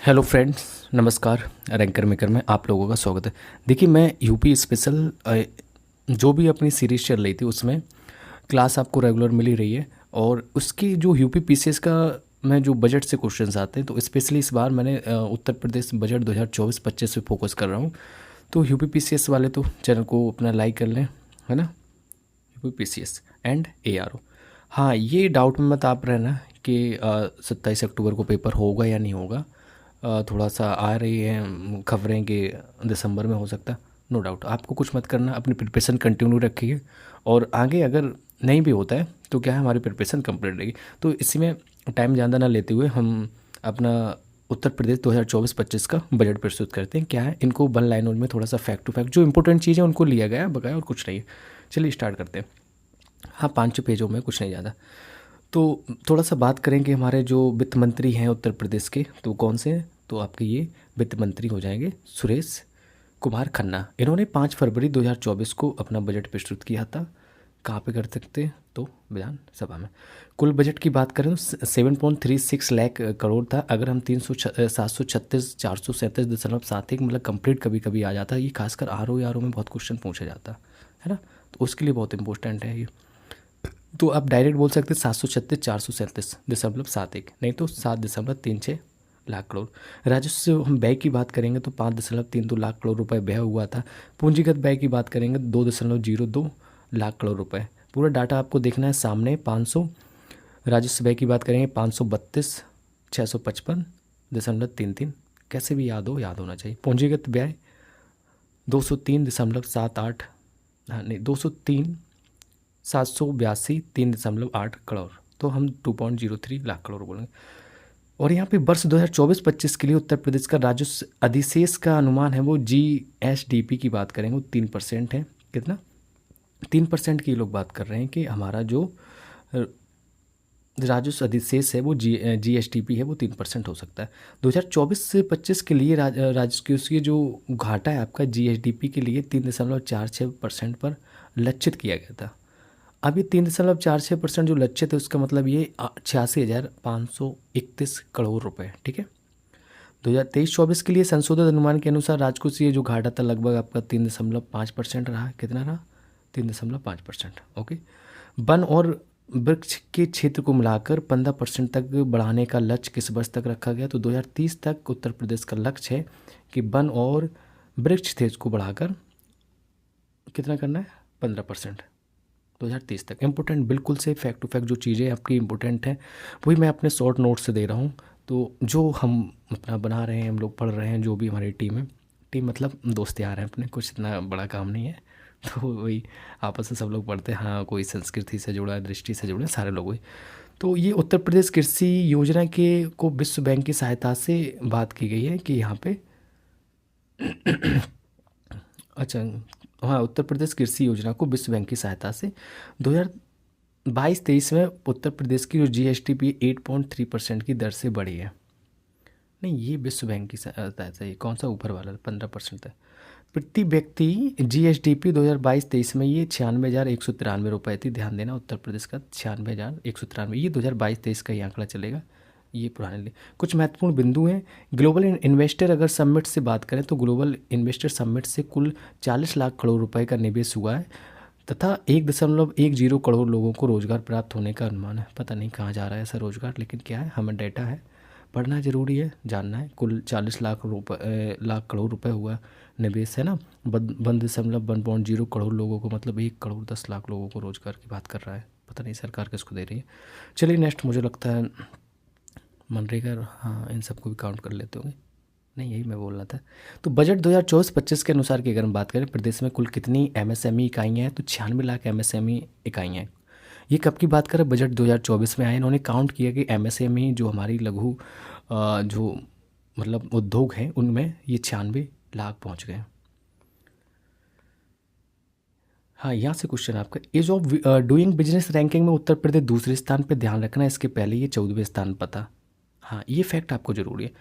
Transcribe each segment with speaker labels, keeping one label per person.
Speaker 1: Hello friends, नमस्कार। Ranker maker में आप लोगों का स्वागत है। देखिए, मैं यूपी स्पेशल जो भी अपनी सीरीज़ चल रही थी उसमें क्लास आपको रेगुलर मिल ही रही है। और उसकी जो यूपी पीसीएस का मैं जो बजट से क्वेश्चंस आते हैं, तो स्पेशली इस बार मैंने उत्तर प्रदेश बजट 2024-25 पे फोकस कर रहा हूँ। तो यूपी पीसीएस वाले तो चैनल को अपना लाइक कर लें, है ना। UP PCS and ARO. हाँ, ये डाउट में मत आप रहना कि 27 अक्टूबर को पेपर होगा या नहीं होगा। थोड़ा सा आ रही है खबरें कि दिसंबर में हो सकता है। नो डाउट, आपको कुछ मत करना, अपनी प्रिपरेशन कंटिन्यू रखिए। और आगे अगर नहीं भी होता है तो क्या है, हमारी प्रिपरेशन कंप्लीट रहेगी। तो इसी में टाइम ज़्यादा ना लेते हुए हम अपना उत्तर प्रदेश 2024-25 का बजट प्रस्तुत करते हैं। क्या है, इनको वन लाइनर में थोड़ा सा फैक्ट टू फैक्ट जो इंपॉर्टेंट चीज़ें उनको लिया गया है, बकाया और कुछ नहीं है। चलिए स्टार्ट करते हैं। हाँ, 5 पेजों में कुछ नहीं ज़्यादा। तो थोड़ा सा बात करेंगे हमारे जो वित्त मंत्री हैं उत्तर प्रदेश के, तो कौन से हैं। तो आपके ये वित्त मंत्री हो जाएंगे सुरेश कुमार खन्ना। इन्होंने 5 फरवरी 2024 को अपना बजट प्रस्तुत किया था। कहाँ पे कर सकते हैं, तो विधानसभा में। कुल बजट की बात करें तो 7.36 लाख करोड़ था। अगर हम 300 736 437.71 मतलब कंप्लीट कभी कभी आ जाता है। ये खासकर आर ओ में बहुत क्वेश्चन पूछा जाता है ना, तो उसके लिए बहुत इंपॉर्टेंट है ये। तो आप डायरेक्ट बोल सकते हैं 736 437.71, नहीं तो 7.36 लाख करोड़। राजस्व हम व्यय की बात करेंगे तो 5.32 लाख करोड़ रुपए व्यय हुआ था। पूंजीगत व्यय की बात करेंगे 2.02 लाख करोड़ रुपए। पूरा डाटा आपको देखना है सामने। 500 राजस्व व्यय की बात करेंगे 532,655.33। कैसे भी याद होना चाहिए। पूंजीगत व्यय 203.78, हाँ नहीं 203,782.3.8 करोड़। तो हम 2.03 लाख करोड़ बोलेंगे। और यहाँ पे वर्ष 2024-25 के लिए उत्तर प्रदेश का राजस्व अधिशेष का अनुमान है, वो जीएसडीपी की बात करेंगे वो 3% है। कितना? 3% की लोग बात कर रहे हैं कि हमारा जो राजस्व अधिशेष है वो जीएसडीपी है वो 3% हो सकता है। 2024 से 25 के लिए राजस्व जो घाटा है आपका जीएसडीपी के लिए 3.46% पर लक्षित किया गया था। अब ये 3.46% जो लक्षित है उसका मतलब ये 86,531 करोड़ रुपए, ठीक है। 2023-24 के लिए संशोधित अनुमान के अनुसार राजकोषीय जो घाटा था लगभग आपका 3.5% रहा। कितना रहा? 3.5%। ओके। वन और वृक्ष के क्षेत्र को मिलाकर 15% तक बढ़ाने का लक्ष्य किस वर्ष तक रखा गया? तो 2030 तक उत्तर प्रदेश का लक्ष्य है कि वन और वृक्ष क्षेत्र को बढ़ाकर कितना करना है? 15% 2030 तक। इंपॉर्टेंट बिल्कुल से फैक्ट टू फैक्ट जो चीज़ें आपकी इंपॉर्टेंट हैं वही मैं अपने शॉर्ट नोट से दे रहा हूँ। तो जो हम अपना बना रहे हैं, हम लोग पढ़ रहे हैं, जो भी हमारी टीम है, टीम मतलब दोस्त यार हैं अपने, कुछ इतना बड़ा काम नहीं है। तो वही आपस में सब लोग पढ़ते हैं। हाँ, कोई संस्कृति से जुड़ा है, दृष्टि से जुड़े, सारे लोग वही। तो ये उत्तर प्रदेश कृषि योजना के को विश्व बैंक की सहायता से बात की गई है कि यहाँ पे अच्छा, हाँ, उत्तर प्रदेश कृषि योजना को विश्व बैंक की सहायता से 2022-23 में उत्तर प्रदेश की जो जीएसडीपी 8.3% की दर से बढ़ी है। नहीं, ये विश्व बैंक की सहायता से, कौन सा ऊपर वाला 15% है। प्रति व्यक्ति जीएसडीपी 2022-23 में ये 96,193 रुपये थी। ध्यान देना, उत्तर प्रदेश का 96,193, ये 2022-23 का ही आंकड़ा चलेगा, ये पुराने लिए। कुछ महत्वपूर्ण बिंदु हैं। ग्लोबल इन्वेस्टर अगर समिट से बात करें तो ग्लोबल इन्वेस्टर समिट से कुल 40 लाख करोड़ रुपए का निवेश हुआ है तथा 1.10 करोड़ लोगों को रोजगार प्राप्त होने का अनुमान है। पता नहीं कहाँ जा रहा है ऐसा रोजगार, लेकिन क्या है, हमें डाटा है, पढ़ना जरूरी है, जानना है। कुल 40 लाख करोड़ रुपए हुआ निवेश, है ना। 1.10 करोड़ लोगों को, मतलब 1,10,00,000 लोगों को रोजगार की बात कर रहा है। पता नहीं सरकार किसको दे रही है। चलिए नेक्स्ट, मुझे लगता है मनरेगा, हाँ इन सबको भी काउंट कर लेते होंगे। नहीं, यही मैं बोल रहा था। तो बजट 2024-25 के अनुसार की अगर हम बात करें, प्रदेश में कुल कितनी एमएसएमई इकाइयाँ हैं? तो 96 लाख एमएसएमई इकाइयाँ हैं। ये कब की बात करें? बजट 2024 में आए। इन्होंने काउंट किया कि एमएसएमई जो हमारी लघु जो मतलब उद्योग हैं उनमें ये 96 लाख पहुँच गए। हाँ, यहाँ से क्वेश्चन आपका, ease of doing business ranking में उत्तर प्रदेश दूसरे स्थान पे। ध्यान रखना, इसके पहले ये 14वें स्थान पर था। हाँ, ये फैक्ट आपको जरूरी है।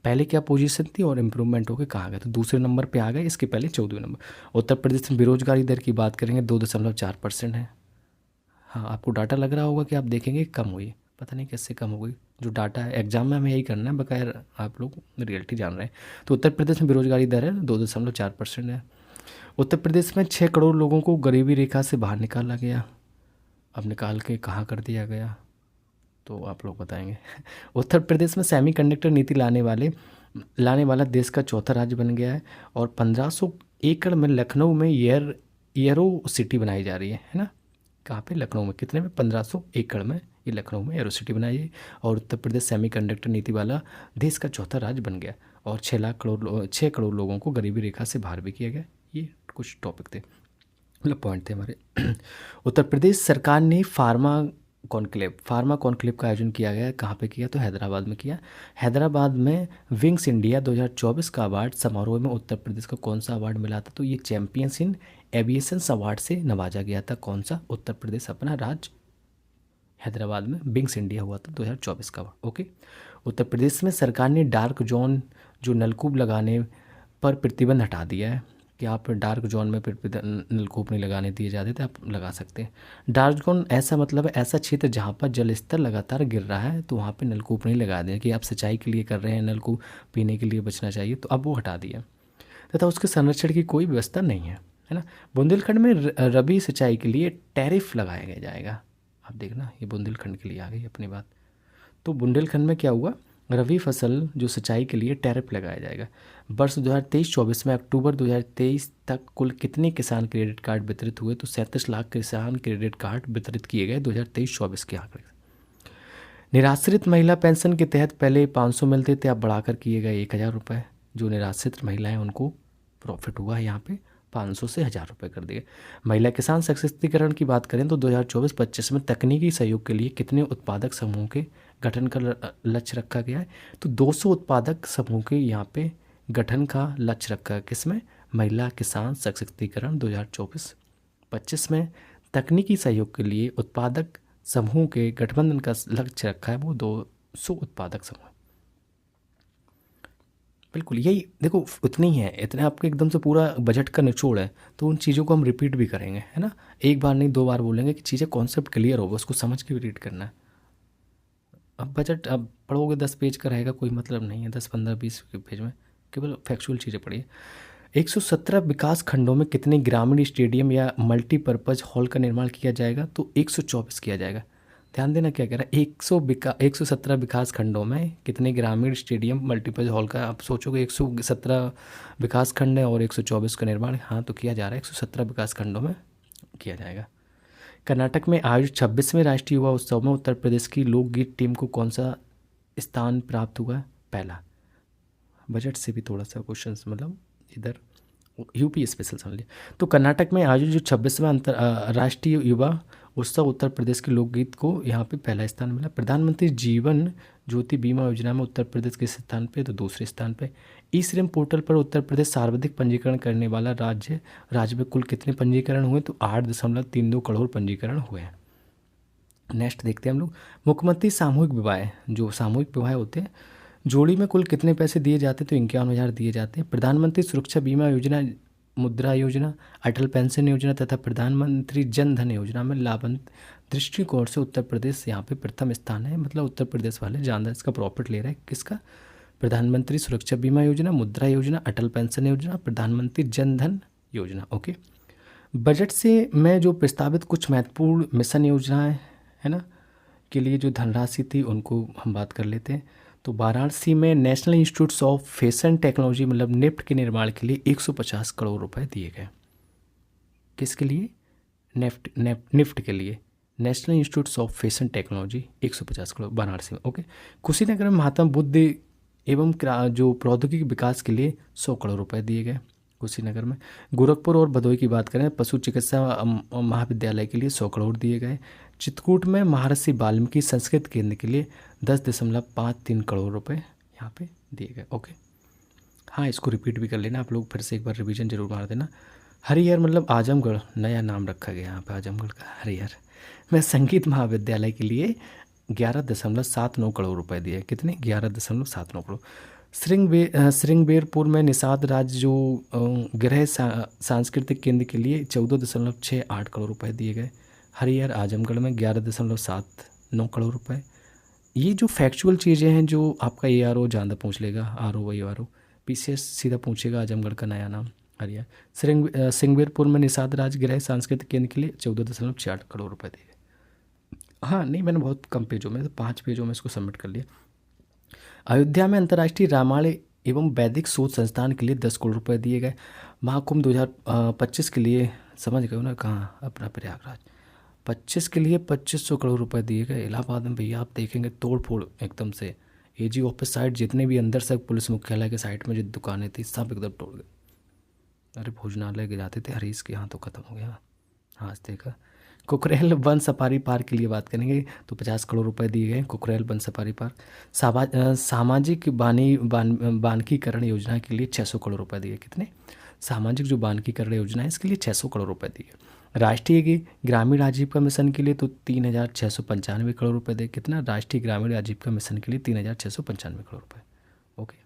Speaker 1: पहले क्या पोजीशन थी और इम्प्रूवमेंट होकर कहाँ गए, तो दूसरे नंबर पे आ गए, इसके पहले 14वें नंबर। उत्तर प्रदेश में बेरोजगारी दर की बात करेंगे 2.4% है। हाँ, आपको डाटा लग रहा होगा कि आप देखेंगे कम हुई, पता नहीं कैसे कम हो गई, जो डाटा है, एग्जाम में हमें यही करना है, बगैर आप लोग रियलिटी जान रहे हैं। तो उत्तर प्रदेश में बेरोजगारी दर है 2.4% है। उत्तर प्रदेश में 6 करोड़ लोगों को गरीबी रेखा से बाहर निकाला गया। अब निकाल के कहाँ कर दिया गया तो आप लोग बताएंगे। उत्तर प्रदेश में सेमीकंडक्टर नीति लाने वाला देश का चौथा राज्य बन गया है। और 1500 एकड़ में लखनऊ में एरो सिटी बनाई जा रही है ना। कहाँ पे? लखनऊ में। कितने में? 1500 एकड़ में ये लखनऊ में एरो सिटी बनाई है। और उत्तर प्रदेश सेमीकंडक्टर नीति वाला देश का चौथा राज्य बन गया। और 6 करोड़ लोगों को गरीबी रेखा से बाहर भी किया गया। ये कुछ टॉपिक थे, मतलब पॉइंट थे हमारे। उत्तर प्रदेश सरकार ने फार्मा कॉन्क्लेव का आयोजन किया गया। कहाँ पे किया? तो हैदराबाद में किया। हैदराबाद में विंग्स इंडिया 2024 का अवार्ड समारोह में उत्तर प्रदेश को कौन सा अवार्ड मिला था? तो ये चैंपियंस इन एविएशन अवार्ड से नवाजा गया था। कौन सा? उत्तर प्रदेश, अपना राज्य हैदराबाद में विंग्स इंडिया हुआ था 2024 का अवार्ड। ओके। उत्तर प्रदेश में सरकार ने डार्क जोन जो नलकूप लगाने पर प्रतिबंध हटा दिया है कि आप डार्क जोन में नलकूप नहीं लगाने दिए जाते थे, आप लगा सकते हैं। डार्क जोन ऐसा मतलब है ऐसा क्षेत्र जहाँ पर जल स्तर लगातार गिर रहा है, तो वहाँ पे नलकूप नहीं लगा दें कि आप सिंचाई के लिए कर रहे हैं, नलकूप पीने के लिए बचना चाहिए, तो अब वो हटा दिया तथा उसके संरक्षण की कोई व्यवस्था नहीं है ना। बुंदेलखंड में रबी सिंचाई के लिए टैरिफ लगाया जाएगा। आप देखना, ये बुंदेलखंड के लिए आ गई अपनी बात। तो बुंदेलखंड में क्या हुआ? रबी फसल जो सिंचाई के लिए टैरिफ लगाया जाएगा। वर्ष 2023-24 में अक्टूबर 2023 तक कुल कितने किसान क्रेडिट कार्ड वितरित हुए? तो 37 लाख किसान क्रेडिट कार्ड वितरित किए गए 2023-24 के आंकड़े। निराश्रित महिला पेंशन के तहत पहले 500 मिलते थे, अब बढ़ाकर किए गए 1000 रुपये। जो निराश्रित महिलाएं उनको प्रॉफिट हुआ है, यहाँ पे 500 से 1000 रुपये कर दिए। महिला किसान सशक्तिकरण की बात करें तो 2024-25 में तकनीकी सहयोग के लिए कितने उत्पादक समूह के गठन का लक्ष्य रखा गया है? तो 200 उत्पादक समूह के यहाँ पे गठन का लक्ष्य रखा है। किसमें? महिला किसान सशक्तिकरण 2024-25 में तकनीकी सहयोग के लिए उत्पादक समूह के गठबंधन का लक्ष्य रखा है, वो 200 उत्पादक समूह। बिल्कुल यही देखो, उतनी ही है, इतने आपके एकदम से पूरा बजट का निचोड़ है। तो उन चीज़ों को हम रिपीट भी करेंगे, है ना। एक बार नहीं 2 बार बोलेंगे कि चीज़ें कॉन्सेप्ट क्लियर होगा, उसको समझ के भी रीड करना है। अब बजट अब पढ़ोगे 10 पेज का रहेगा, कोई मतलब नहीं है 10, 15, 20 पेज में, केवल फैक्चुअल चीज़ें पढ़िए। 117 विकास खंडों में कितने ग्रामीण स्टेडियम या मल्टीपर्पज़ हॉल का निर्माण किया जाएगा? तो 124 किया जाएगा। ध्यान देना क्या कह रहा है, 117 विकास खंडों में कितने ग्रामीण स्टेडियम मल्टीपर्पज़ हॉल का। आप सोचोगे 117 विकास खंड है और 124 का निर्माण, हाँ तो किया जा रहा है, 117 विकास खंडों में किया जाएगा। कर्नाटक में आयोजित 26वें राष्ट्रीय युवा उत्सव में उत्तर प्रदेश की लोकगीत टीम को कौन सा स्थान प्राप्त हुआ? पहला। बजट से भी थोड़ा सा क्वेश्चन, मतलब इधर यूपी स्पेशल समझ लिया। तो कर्नाटक में आयोजित जो 26वां राष्ट्रीय युवा उत्सव उत्तर प्रदेश के लोकगीत को यहाँ पे पहला स्थान मिला। प्रधानमंत्री जीवन ज्योति बीमा योजना में उत्तर प्रदेश किस स्थान पे? तो दूसरे स्थान पे। ई श्रम पोर्टल पर उत्तर प्रदेश सर्वाधिक पंजीकरण करने वाला राज्य में कुल कितने पंजीकरण हुए? तो 8.32 करोड़ पंजीकरण हुए हैं। नेक्स्ट देखते हैं हम लोग, मुख्यमंत्री सामूहिक विवाह, जो सामूहिक विवाह होते हैं, जोड़ी में कुल कितने पैसे दिए जाते? तो 51,000 दिए जाते हैं। प्रधानमंत्री सुरक्षा बीमा योजना, मुद्रा योजना, अटल पेंशन योजना तथा प्रधानमंत्री जन धन योजना में लाभान्वित दृष्टिकोण से उत्तर प्रदेश यहाँ पे प्रथम स्थान है। मतलब उत्तर प्रदेश वाले जानदार इसका प्रॉफिट ले रहे हैं। किसका? प्रधानमंत्री सुरक्षा बीमा योजना, मुद्रा योजना, अटल पेंशन योजना, प्रधानमंत्री जन धन योजना। ओके। बजट से में जो प्रस्तावित कुछ महत्वपूर्ण मिशन योजनाएं है ना के लिए जो धनराशि थी उनको हम बात कर लेते हैं। तो वाराणसी में national institute of fashion technology मतलब निफ्ट के निर्माण के लिए 150 करोड़ रुपए दिए गए। किसके लिए? निफ्ट के लिए, national institute of fashion technology 150 crore Varanasi में। ओके। कुशीनगर में महात्मा बुद्ध एवं जो प्रौद्योगिकी विकास के लिए 100 करोड़ रुपए दिए गए कुशीनगर में। गोरखपुर और भदोई की बात करें, पशु चिकित्सा महाविद्यालय के लिए 100 करोड़ दिए गए। चित्रकूट में महर्षि वाल्मीकि संस्कृत केंद्र के लिए 10.53 करोड़ रुपए यहाँ पे दिए गए। ओके। हाँ, इसको रिपीट भी कर लेना आप लोग, फिर से एक बार रिवीजन जरूर मार देना। हरिहर मतलब आजमगढ़, नया नाम रखा गया यहाँ पे आजमगढ़ का, हरिहर में संगीत महाविद्यालय के लिए 11.79 करोड़ रुपए दिए। कितने? 11.79 करोड़। श्रृंगबेरपुर में निषाद राज्य जो गृह सांस्कृतिक केंद्र के लिए 14.68 करोड़ रुपए दिए गए। हरिहर आजमगढ़ में 11.79 करोड़ रुपए। ये जो फैक्चुअल चीज़ें हैं जो आपका ARO ज़्यादा पूछ लेगा, RO ARO, PCS सीधा पूछेगा आजमगढ़ का नया नाम हरिया। सिंगवेरपुर में निषाद राजगृह सांस्कृतिक केंद्र के लिए 14.4 करोड़ रुपए दिए गए। हाँ नहीं, मैंने बहुत कम पेजों में, तो 5 पेजों में इसको सबमिट कर लिया। अयोध्या में अंतर्राष्ट्रीय रामायण एवं वैदिक शोध संस्थान के लिए 10 करोड़ रुपए दिए गए। महाकुंभ 2025 के लिए, समझ गए हो ना, कहाँ अपना प्रयागराज, 25 के लिए 2500 करोड़ रुपए दिए गए। इलाहाबाद में भैया आप देखेंगे तोड़ फोड़ एकदम से, AG ऑफिस साइड जितने भी अंदर से पुलिस मुख्यालय के साइड में जो दुकानें थी सब एकदम तोड़ गए। अरे भोजनालय के जाते थे हरीश के यहाँ तो ख़त्म हो गया। हाँ देखा। कुकरेल वन सफारी पार्क के लिए बात करेंगे तो 50 करोड़ रुपए दिए गए कुकरेल वन सफारी पार्क। सामाजिक बानकीकरण योजना के लिए 600 करोड़ रुपए दिए। कितने? सामाजिक जो बानकीकरण योजना है इसके लिए 600 करोड़ रुपए दिए। राष्ट्रीय ग्रामीण आजीविका मिशन के लिए तो 3,695 करोड़ रुपए दिए। कितना? राष्ट्रीय ग्रामीण आजीविका मिशन के लिए 3,695 करोड़ रुपए। ओके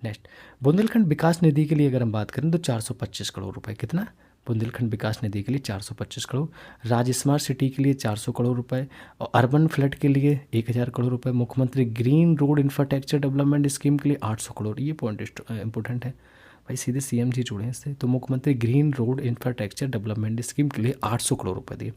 Speaker 1: नेक्स्ट, बुंदेलखंड विकास निधि के लिए अगर हम बात करें तो 425 करोड़ रुपए। कितना? बुंदेलखंड विकास निधि के लिए 425 करोड़। राज्य स्मार्ट सिटी के लिए 400 करोड़ रुपए और अर्बन फ्लड के लिए 1000 करोड़ रुपए। मुख्यमंत्री green road infrastructure development scheme के लिए 800 करोड़। ये पॉइंट इंपॉर्टेंट है भाई, सीधे CM जी जुड़े हैं इससे। तो मुख्यमंत्री green road infrastructure development scheme के लिए 800 करोड़ रुपए दिए।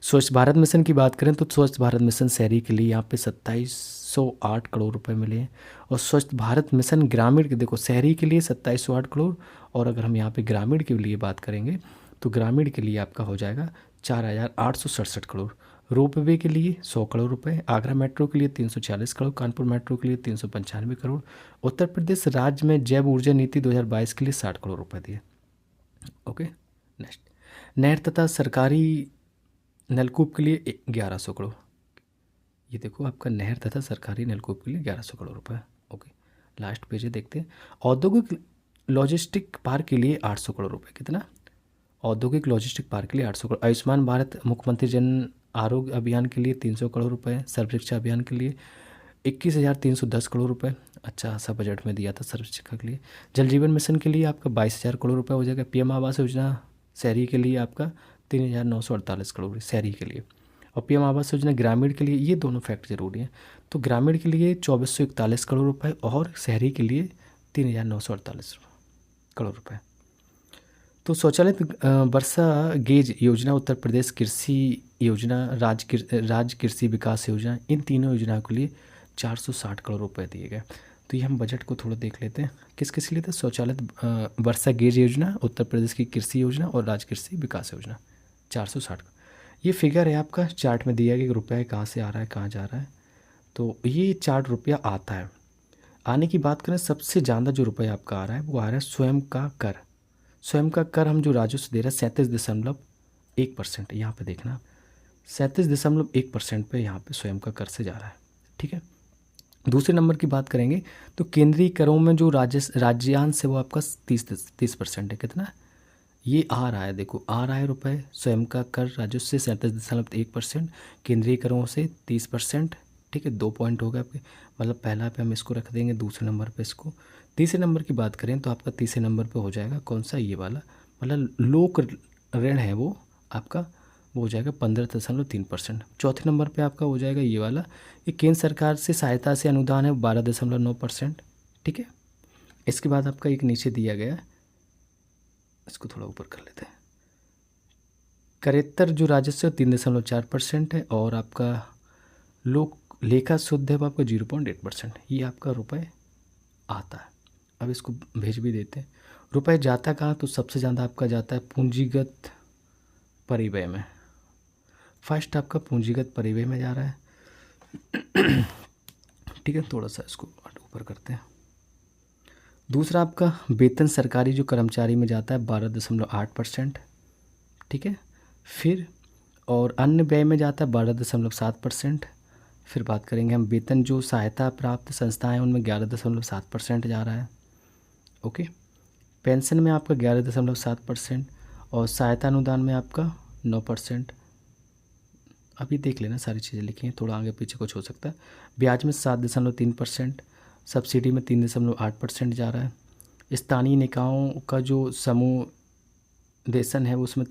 Speaker 1: स्वच्छ भारत मिशन की बात करें तो स्वच्छ भारत मिशन शहरी के लिए यहाँ पे 2708 करोड़ रुपए मिले हैं। और स्वच्छ भारत मिशन ग्रामीण के, देखो शहरी के लिए 2708 करोड़, और अगर हम यहाँ पे ग्रामीण के लिए बात करेंगे तो ग्रामीण के लिए आपका हो जाएगा 4867 करोड़। रोपवे के लिए 100 करोड़ रुपए। आगरा मेट्रो के लिए 340 करोड़। कानपुर मेट्रो के लिए 395 करोड़। उत्तर प्रदेश राज्य में जैव ऊर्जा नीति 2022 के लिए 60 करोड़ रुपए दिए। ओके नेक्स्ट, नहर तथा सरकारी नलकूप के लिए 1100 करोड़। ये देखो आपका नहर तथा सरकारी नलकूप के लिए 1100 करोड़ रुपए। ओके लास्ट पेज है, देखते हैं। औद्योगिक लॉजिस्टिक पार्क के लिए 800 करोड़ रुपए। कितना? औद्योगिक लॉजिस्टिक पार्क के लिए 800 करोड़। आयुष्मान भारत मुख्यमंत्री जन आरोग्य अभियान के लिए 300 करोड़ रुपए। सर्व शिक्षा अभियान के लिए 21,310 करोड़ रुपए। अच्छा सा बजट में दिया था सर्व शिक्षा के लिए। जल जीवन मिशन के लिए आपका 22,000 करोड़ रुपए हो जाएगा। PM आवास योजना शहरी के लिए आपका 3,948 करोड़ शहरी के लिए। और PM आवास योजना ग्रामीण के लिए, ये दोनों फैक्ट जरूरी हैं। तो ग्रामीण के लिए 2441 करोड़ रुपए और शहरी के लिए 3,948 करोड़ रुपए। तो स्वचालित वर्षा गेज योजना, उत्तर प्रदेश कृषि योजना, राज्य कृषि विकास योजना, इन तीनों योजनाओं के लिए 460 करोड़ रुपए दिए गए। तो ये हम बजट को थोड़ा देख लेते हैं किस किस लिए था। स्वचालित वर्षा गेज योजना, उत्तर प्रदेश की कृषि योजना और राज्य कृषि विकास योजना 460। ये फिगर है आपका चार्ट में दिया गया कि रुपया कहाँ से आ रहा है कहाँ जा रहा है। तो ये चार्ट रुपया आता है। आने की बात करें सबसे ज़्यादा जो रुपया आपका आ रहा है वो आ रहा है स्वयं का कर। स्वयं का कर हम जो राजस्व दे रहे हैं 37.1%। यहाँ पे देखना 37.1% पे यहाँ पे स्वयं का कर से जा रहा है। ठीक है, दूसरे नंबर की बात करेंगे तो केंद्रीय करों में जो राज्यांश है वो आपका 30% है। कितना? ये आ रहा है, देखो आ रहा है रुपए स्वयं का कर राजस्व से 37.1%, केंद्रीय करों से 30%। ठीक है, 2 पॉइंट हो गए आपके, मतलब पहला पे हम इसको रख देंगे, दूसरे नंबर पे इसको। तीसरे नंबर की बात करें तो आपका तीसरे नंबर पे हो जाएगा कौन सा? ये वाला, मतलब लोक ऋण है वो आपका, वो हो जाएगा 15.3%। चौथे नंबर पे आपका हो जाएगा ये वाला, ये केंद्र सरकार से सहायता से अनुदान है 12.9%। ठीक है, इसके बाद आपका एक नीचे दिया गया, इसको थोड़ा ऊपर कर लेते हैं, करेत्तर जो राजस्व 3.4% है और आपका लोक लेखा शुद्ध है वो आपका 0.8%। ये आपका रुपए आता है। अब इसको भेज भी देते हैं। रुपए जाता कहाँ? तो सबसे ज़्यादा आपका जाता है पूंजीगत परिव्यय में। फर्स्ट आपका पूंजीगत परिव्यय में जा रहा है। ठीक है, थोड़ा सा इसको ऊपर करते हैं। दूसरा आपका वेतन सरकारी जो कर्मचारी में जाता है 12.8%। ठीक है, फिर और अन्य व्यय में जाता है 12.7%। फिर बात करेंगे हम वेतन जो सहायता प्राप्त संस्थाएं हैं उनमें 11.7% जा रहा है। ओके, पेंशन में आपका 11.7% और सहायता अनुदान में आपका 9%। अभी देख लेना, सारी चीज़ें लिखी हैं, थोड़ा आगे पीछे कुछ हो सकता है। ब्याज में 7.3%, सब्सिडी में 3.8% जा रहा है। स्थानीय निकायों का जो समूह देशन है उसमें